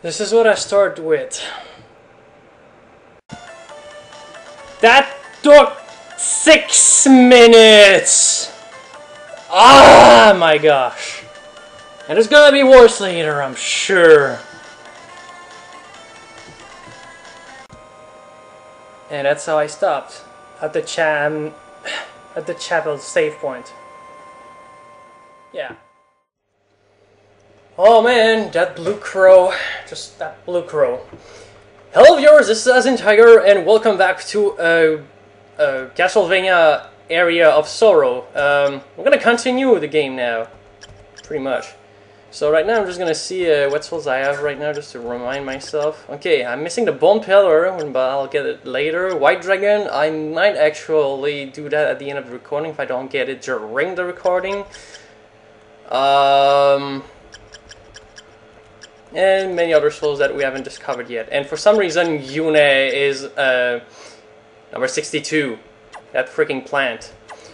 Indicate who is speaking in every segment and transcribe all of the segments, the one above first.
Speaker 1: This is what I start with. That took 6 minutes! Ah, my gosh. And it's gonna be worse later, I'm sure. And that's how I stopped. At the chapel save point. Yeah. Oh man, that blue crow. Just that blue crow. Hello viewers, this is Azentiger and welcome back to Castlevania Aria of Sorrow. We're gonna continue the game now. Pretty much. So right now I'm just gonna see what souls I have right now just to remind myself. Okay, I'm missing the bone pillar, but I'll get it later. White dragon, I might actually do that at the end of the recording if I don't get it during the recording. And many other souls that we haven't discovered yet. And for some reason Yune is number 62. That freaking plant.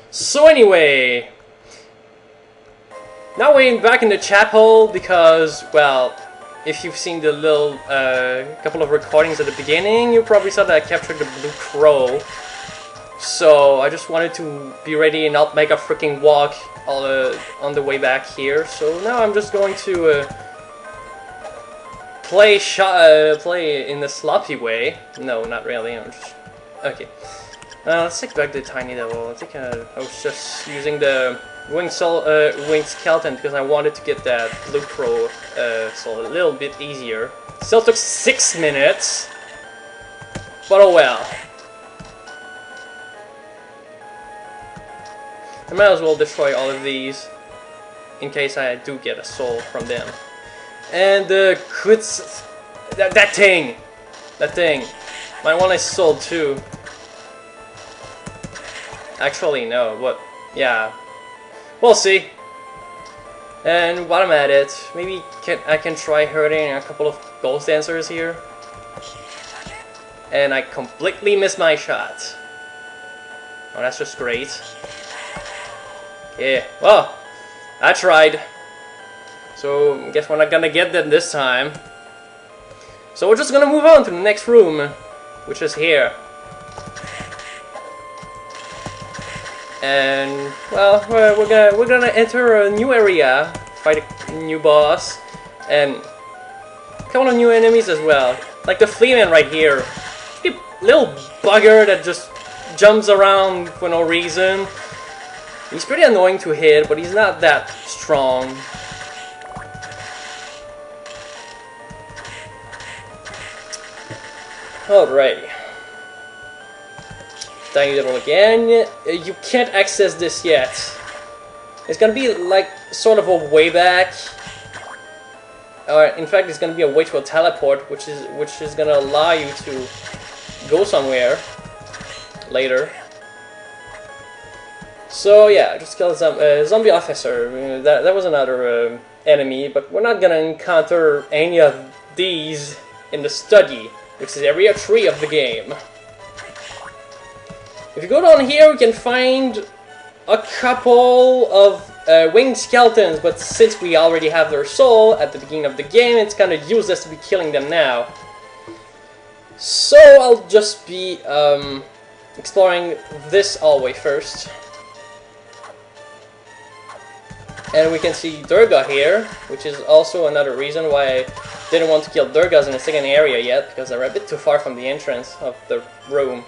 Speaker 1: So anyway, now we're back in the chapel because, well, if you've seen the little couple of recordings at the beginning, you probably saw that I captured the blue crow. So I just wanted to be ready and not make a freaking walk all on the way back here. So now I'm just going to play in the sloppy way. No, not really. I'm just okay. Let's take back the tiny devil. I think I was just using the winged skeleton because I wanted to get that blue crow soul a little bit easier. Still took 6 minutes, but oh well. I might as well destroy all of these in case I do get a soul from them. And the that thing, my one is sold too. Actually, no, but yeah, we'll see. And while I'm at it, maybe I can try hurting a couple of ghost dancers here. And I completely missed my shot. Oh, that's just great. Yeah, well, I tried. So, I guess we're not gonna get them this time. So we're just gonna move on to the next room, which is here. And, well, we're gonna enter a new area, fight a new boss, and a couple of new enemies as well. Like the flea man right here. A little bugger that just jumps around for no reason. He's pretty annoying to hit, but he's not that strong. Alrighty. Tiny devil again. You can't access this yet. It's gonna be like sort of a way back. In fact, it's gonna be a way to a teleport, which is gonna allow you to go somewhere later. So yeah, just kill a zombie officer. That was another enemy, but we're not gonna encounter any of these in the study, which is area 3 of the game. If you go down here, we can find a couple of winged skeletons, but since we already have their soul at the beginning of the game, it's kind of useless to be killing them now. So I'll just be exploring this hallway first. And we can see Durga here, which is also another reason why I didn't want to kill Durgas in the second area yet, because they're a bit too far from the entrance of the room.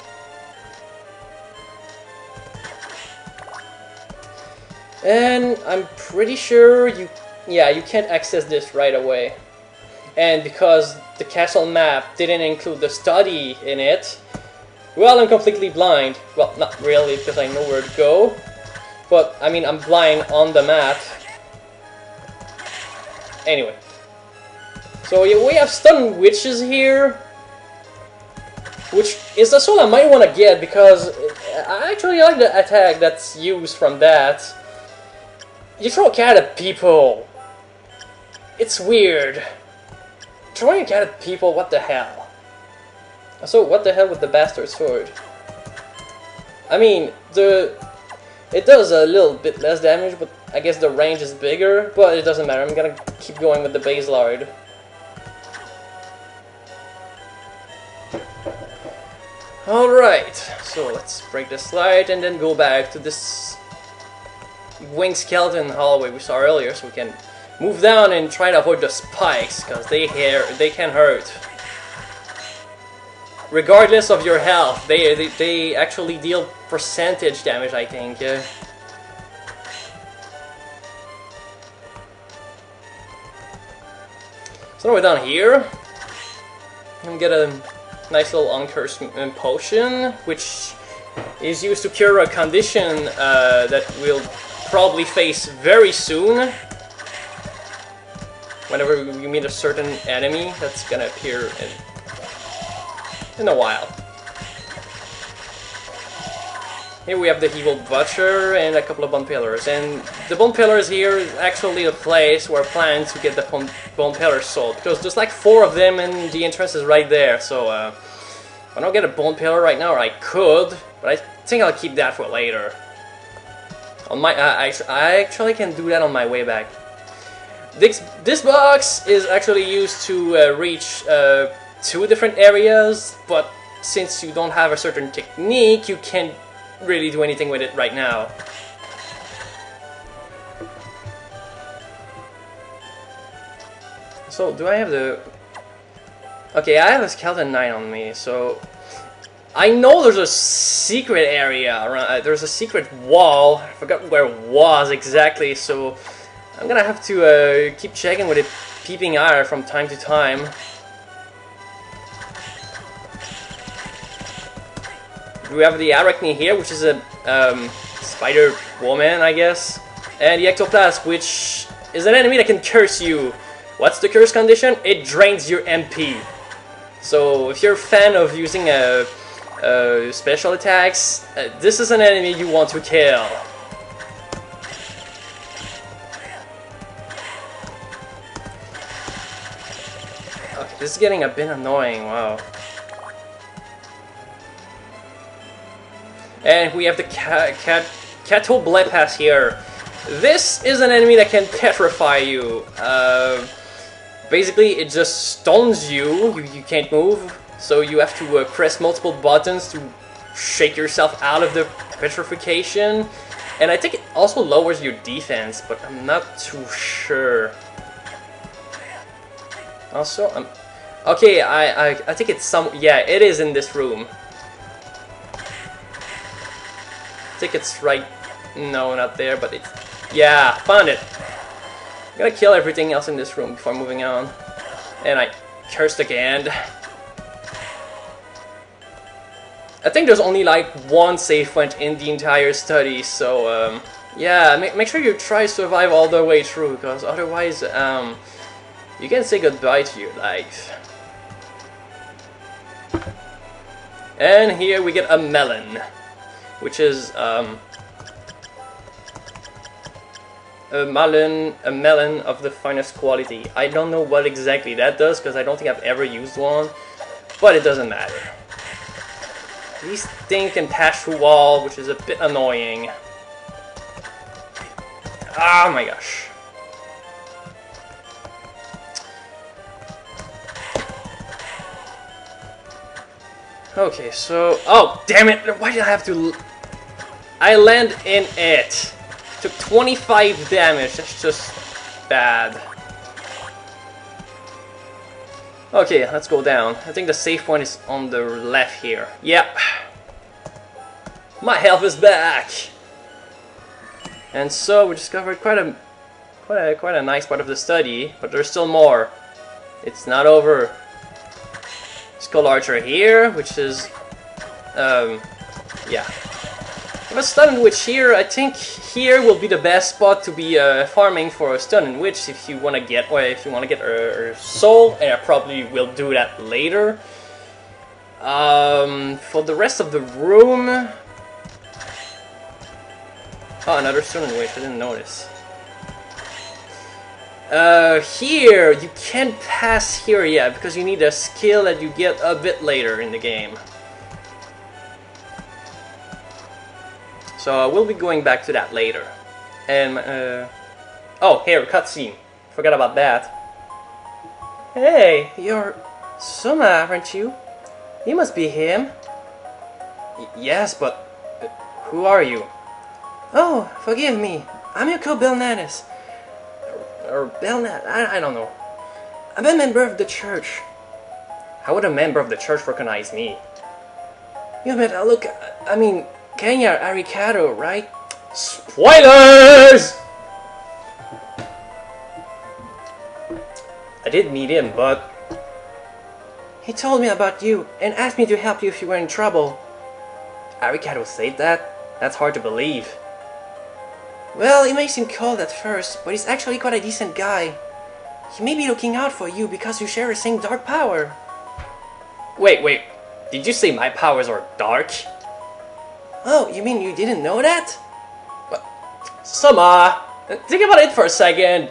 Speaker 1: And I'm pretty sure you can't access this right away. And because the castle map didn't include the study in it, well, I'm completely blind. Well, not really, because I know where to go. But, I mean, I'm blind on the map. Anyway. So, we have stun witches here. Which is a soul I might want to get, because I actually like the attack that's used from that. You throw a cat at people. It's weird. Throwing a cat at people, what the hell? So, what the hell with the bastard sword? I mean, it does a little bit less damage, but I guess the range is bigger, but it doesn't matter. I'm gonna keep going with the base lord. Alright, so let's break this light and then go back to this winged skeleton hallway we saw earlier, so we can move down and try to avoid the spikes, because they can hurt. Regardless of your health, they actually deal percentage damage, I think. So now we're down here. And get a nice little uncursed potion, which is used to cure a condition that we'll probably face very soon. Whenever we meet a certain enemy that's gonna appear in a while. Here we have the evil butcher and a couple of bone pillars, and the bone pillars here is actually a place where I plan to get the bone pillars sold, because there's like 4 of them and the entrance is right there. So I don't get a bone pillar right now, or I could, but I think I'll keep that for later. On my I actually can do that on my way back. This box is actually used to reach 2 different areas, but since you don't have a certain technique, you can't really do anything with it right now. So, do I have the... Okay, I have a skeleton knight on me, so... I know there's a secret area around... there's a secret wall. I forgot where it was exactly, so... I'm gonna have to keep checking with a peeping eye from time to time. We have the Arachne here, which is a spider woman, I guess. And the Ectoplasm, which is an enemy that can curse you. What's the curse condition? It drains your MP. So if you're a fan of using special attacks, this is an enemy you want to kill. Okay, this is getting a bit annoying, wow. And we have the Catoblepas here. This is an enemy that can petrify you. Basically, it just stuns you. You can't move, so you have to press multiple buttons to shake yourself out of the petrification. And I think it also lowers your defense, but I'm not too sure. Also, okay, I think it's some... Yeah, it is in this room. I think it's right... No, not there, but it's... Yeah, found it! I'm gonna kill everything else in this room before moving on. And I cursed again. I think there's only like 1 save point in the entire study, so... yeah, make sure you try to survive all the way through, because otherwise, you can say goodbye to your life. And here we get a melon, which is a melon of the finest quality. I don't know what exactly that does, because I don't think I've ever used one, but it doesn't matter. These things can pass through wall, which is a bit annoying. Oh my gosh. Okay, so... Oh, damn it! Why did I have to... I land in it! Took 25 damage, that's just bad. Okay, let's go down. I think the save point is on the left here. Yep. My health is back! And so we discovered quite a nice part of the study, but there's still more. It's not over. Skull Archer here, which is, yeah. If a Stun Witch here, I think here will be the best spot to be farming for a Stun Witch if you want to get, her soul, and I probably will do that later. For the rest of the room, oh, another Stun Witch. I didn't notice. Here, you can't pass here yet, because you need a skill that you get a bit later in the game. So we'll be going back to that later. And, oh, here, cutscene. Forgot about that. Hey, you're Soma, aren't you? You must be him. Yes, but who are you? Oh, forgive me. I'm your co-Belnanis. Or Belnat, I don't know. I'm a member of the church. How would a member of the church recognize me? You met Kenya Arikado, right? Spoilers! I did meet him, but... He told me about you and asked me to help you if you were in trouble. Arikado said that? That's hard to believe. Well, he may seem cold at first, but he's actually quite a decent guy. He may be looking out for you because you share the same dark power. Wait. Did you say my powers are dark? Oh, you mean you didn't know that? What? Soma, think about it for a second.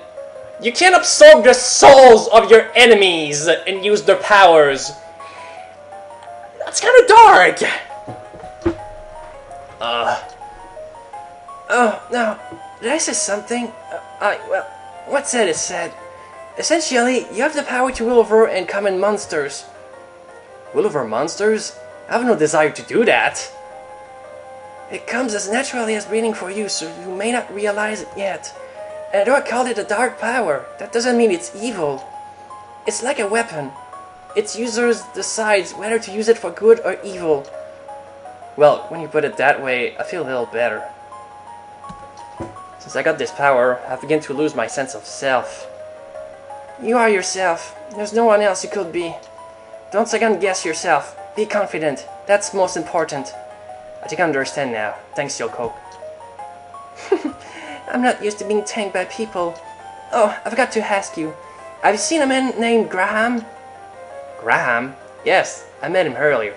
Speaker 1: You can't absorb the souls of your enemies and use their powers. That's kind of dark. Oh, no. Did I say something? Well, what's said is said. Essentially, you have the power to rule over and common monsters. Rule over monsters? I have no desire to do that. It comes as naturally as breathing for you, so you may not realize it yet. And though I called it a dark power, that doesn't mean it's evil. It's like a weapon. Its users decides whether to use it for good or evil. Well, when you put it that way, I feel a little better. Since I got this power, I begin to lose my sense of self. You are yourself. There's no one else you could be. Don't second guess yourself. Be confident. That's most important. I think I understand now. Thanks, Yoko. I'm not used to being tanked by people. Oh, I forgot to ask you. Have you seen a man named Graham? Graham? Yes, I met him earlier.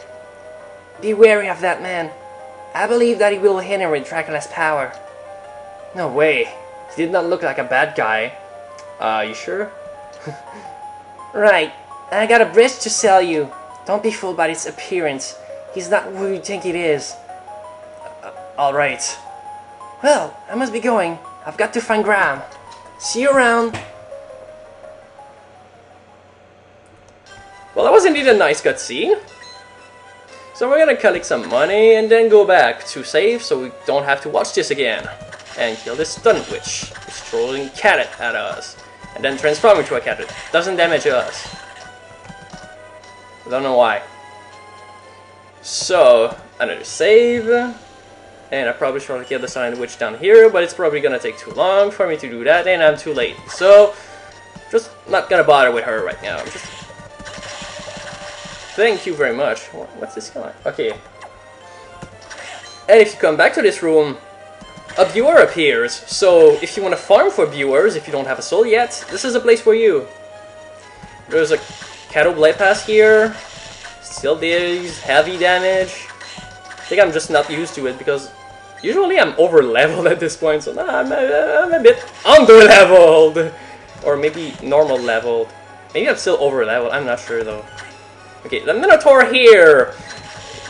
Speaker 1: Be wary of that man. I believe that he will hinder with Dracula's power. No way. He did not look like a bad guy. You sure? Right. I got a bridge to sell you. Don't be fooled by its appearance. He's not who you think it is. Alright. Well, I must be going. I've got to find Graham. See you around. Well, that was indeed a nice cutscene. So we're gonna collect some money and then go back to save so we don't have to watch this again. And kill this stun witch who's throwing cat at us. And then transform into a cat. It doesn't damage us. I don't know why. So, another save. And I probably should kill the silent witch down here, but it's probably gonna take too long for me to do that, and I'm too late. So, just not gonna bother with her right now. Just... Thank you very much. What's this guy? Okay. And if you come back to this room, a viewer appears. So, if you want to farm for viewers, if you don't have a soul yet, this is a place for you. There's a Cattle Blade Pass here. Still deals heavy damage. I think I'm just not used to it because usually I'm over leveled at this point, so nah, I'm a bit under leveled, or maybe normal leveled. Maybe I'm still over leveled. I'm not sure though. Okay, the Minotaur here,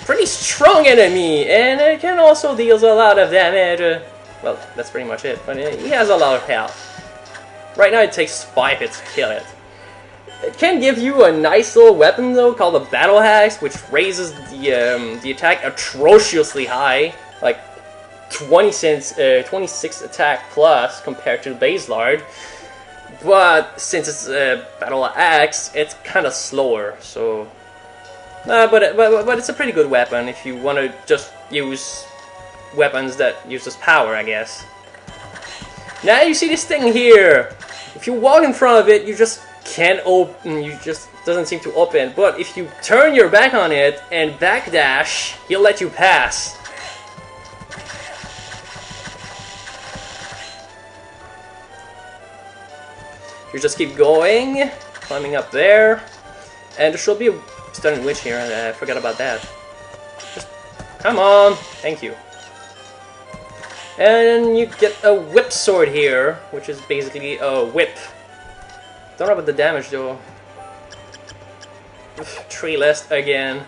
Speaker 1: pretty strong enemy, and it can also deals a lot of damage. Well, that's pretty much it. But he has a lot of health. Right now, it takes 5 hits to kill it. It can give you a nice little weapon though, called a Battle Axe, which raises the attack atrociously high, like 26 attack plus compared to the base Lard. But since it's a Battle Axe, it's kind of slower. So, but it's a pretty good weapon if you want to just use weapons that uses power, I guess. Now you see this thing here. If you walk in front of it, you just can't open, you just doesn't seem to open, but if you turn your back on it and backdash, he'll let you pass. You just keep going, climbing up there, and there should be a stunning witch here, and I forgot about that. Just come on, thank you. And you get a whip sword here, which is basically a whip. Don't know about the damage though. Tree list again.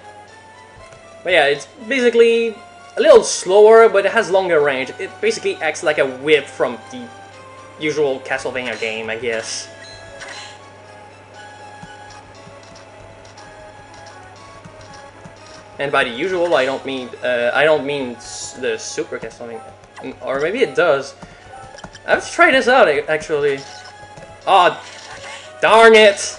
Speaker 1: But yeah, it's basically a little slower, but it has longer range. It basically acts like a whip from the usual Castlevania game, I guess. And by the usual, I don't mean the Super Castlevania, or maybe it does. I have to try this out actually. Oh, darn it!